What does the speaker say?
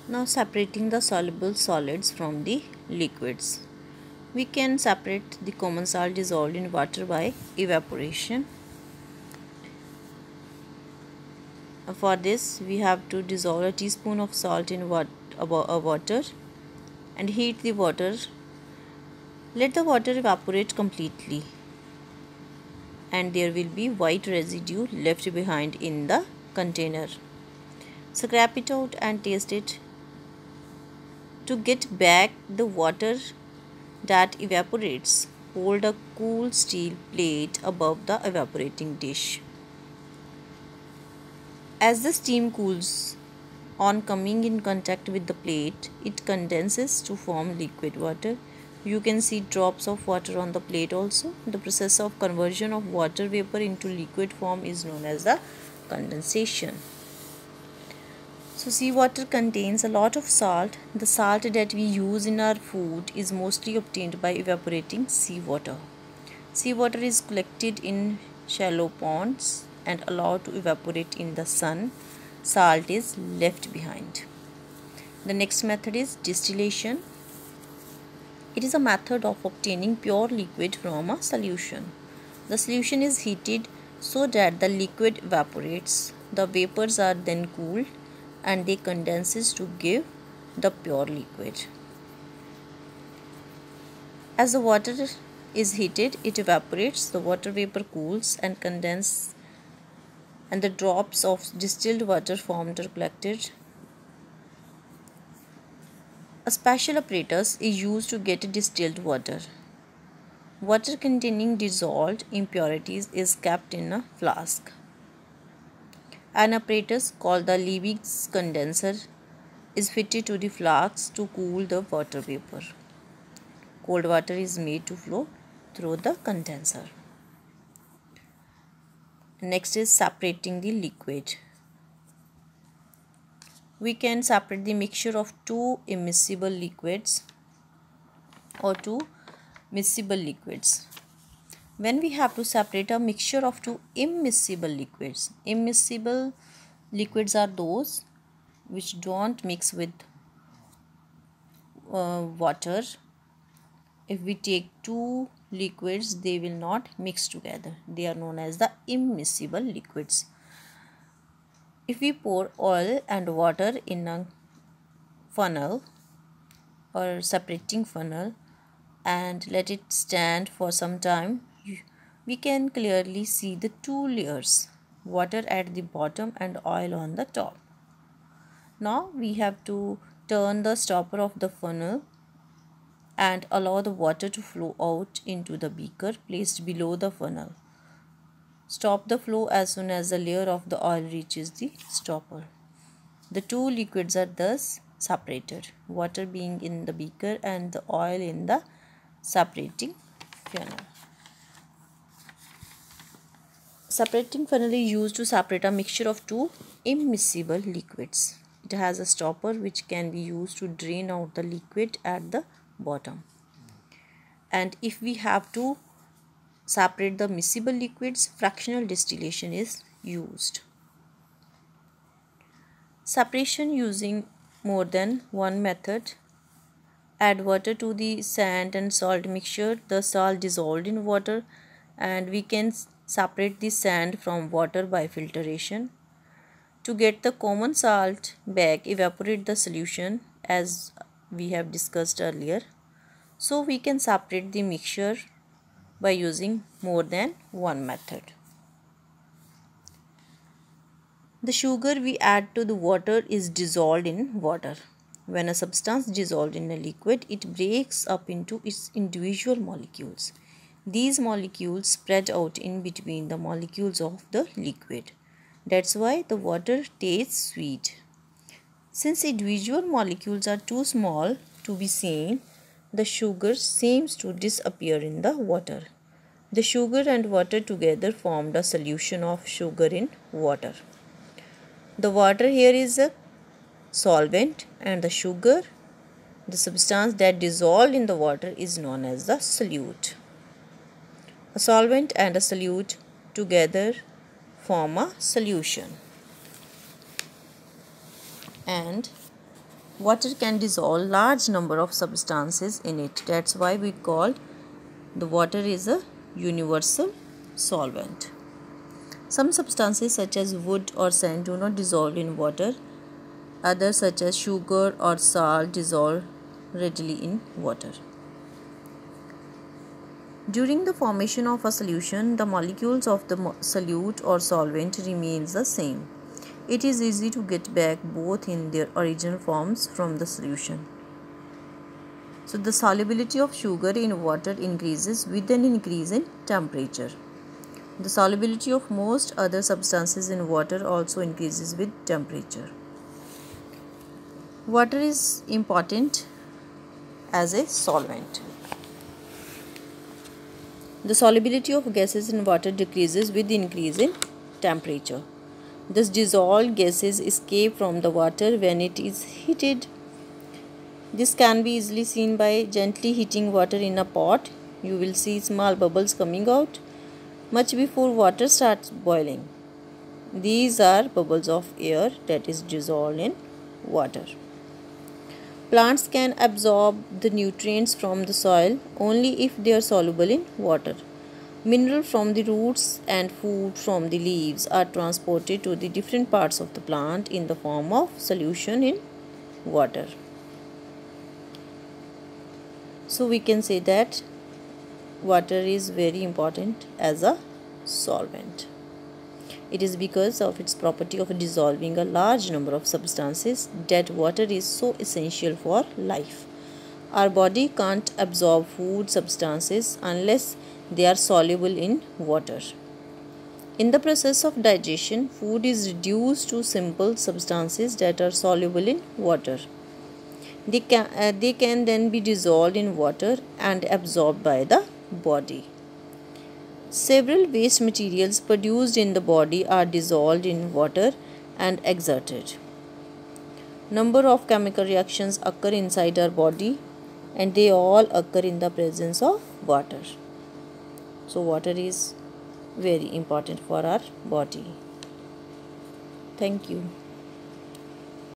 Now separating the soluble solids from the liquids. We can separate the common salt dissolved in water by evaporation. For this, we have to dissolve a teaspoon of salt in water and heat the water. Let the water evaporate completely and there will be white residue left behind in the container. Scrape it out and taste it. To get back the water that evaporates, hold a cool steel plate above the evaporating dish. As the steam cools, on coming in contact with the plate, it condenses to form liquid water. You can see drops of water on the plate also. The process of conversion of water vapor into liquid form is known as the condensation. So seawater contains a lot of salt. The salt that we use in our food is mostly obtained by evaporating seawater. Seawater is collected in shallow ponds and allowed to evaporate in the sun. Salt is left behind. The next method is distillation. It is a method of obtaining pure liquid from a solution. The solution is heated so that the liquid evaporates. The vapors are then cooled and they condenses to give the pure liquid. As the water is heated, it evaporates, the water vapor cools and condenses, and the drops of distilled water formed are collected. A special apparatus is used to get distilled water. Water containing dissolved impurities is kept in a flask. An apparatus called the Liebig's condenser is fitted to the flask to cool the water vapor. Cold water is made to flow through the condenser. Next is separating the liquid. We can separate the mixture of two immiscible liquids or two miscible liquids. When we have to separate a mixture of two immiscible liquids are those which don't mix with water. If we take two liquids, they will not mix together. They are known as the immiscible liquids. If we pour oil and water in a funnel or separating funnel and let it stand for some time, we can clearly see the two layers, water at the bottom and oil on the top. Now we have to turn the stopper of the funnel and allow the water to flow out into the beaker placed below the funnel. Stop the flow as soon as the layer of the oil reaches the stopper. The two liquids are thus separated, water being in the beaker and the oil in the separating funnel. Separating funnel is used to separate a mixture of two immiscible liquids. It has a stopper which can be used to drain out the liquid at the bottom. And if we have to separate the miscible liquids, fractional distillation is used. Separation using more than one method. Add water to the sand and salt mixture. The salt dissolved in water, and we can separate the sand from water by filtration. To get the common salt back, evaporate the solution as we have discussed earlier. So we can separate the mixture by using more than one method. The sugar we add to the water is dissolved in water. When a substance dissolved in a liquid, it breaks up into its individual molecules. These molecules spread out in between the molecules of the liquid. That's why the water tastes sweet. Since individual molecules are too small to be seen, the sugar seems to disappear in the water. The sugar and water together formed a solution of sugar in water. The water here is a solvent and the sugar, the substance that dissolved in the water, is known as the solute. A solvent and a solute together form a solution. And Water can dissolve large number of substances in it. That's why we call the water is a universal solvent. Some substances such as wood or sand do not dissolve in water. Others such as sugar or salt dissolve readily in water. During the formation of a solution, the molecules of the solute or solvent remains the same. It is easy to get back both in their original forms from the solution. So the solubility of sugar in water increases with an increase in temperature. The solubility of most other substances in water also increases with temperature. Water is important as a solvent. The solubility of gases in water decreases with the increase in temperature. Thus, dissolved gases escape from the water when it is heated. This can be easily seen by gently heating water in a pot. You will see small bubbles coming out much before water starts boiling. These are bubbles of air that is dissolved in water. Plants can absorb the nutrients from the soil only if they are soluble in water. Minerals from the roots and food from the leaves are transported to the different parts of the plant in the form of solution in water. So we can say that water is very important as a solvent. It is because of its property of dissolving a large number of substances that water is so essential for life. Our body can't absorb food substances unless they are soluble in water. In the process of digestion, food is reduced to simple substances that are soluble in water. They can then be dissolved in water and absorbed by the body. Several waste materials produced in the body are dissolved in water and exerted. Number of chemical reactions occur inside our body and they all occur in the presence of water. So water is very important for our body. Thank you.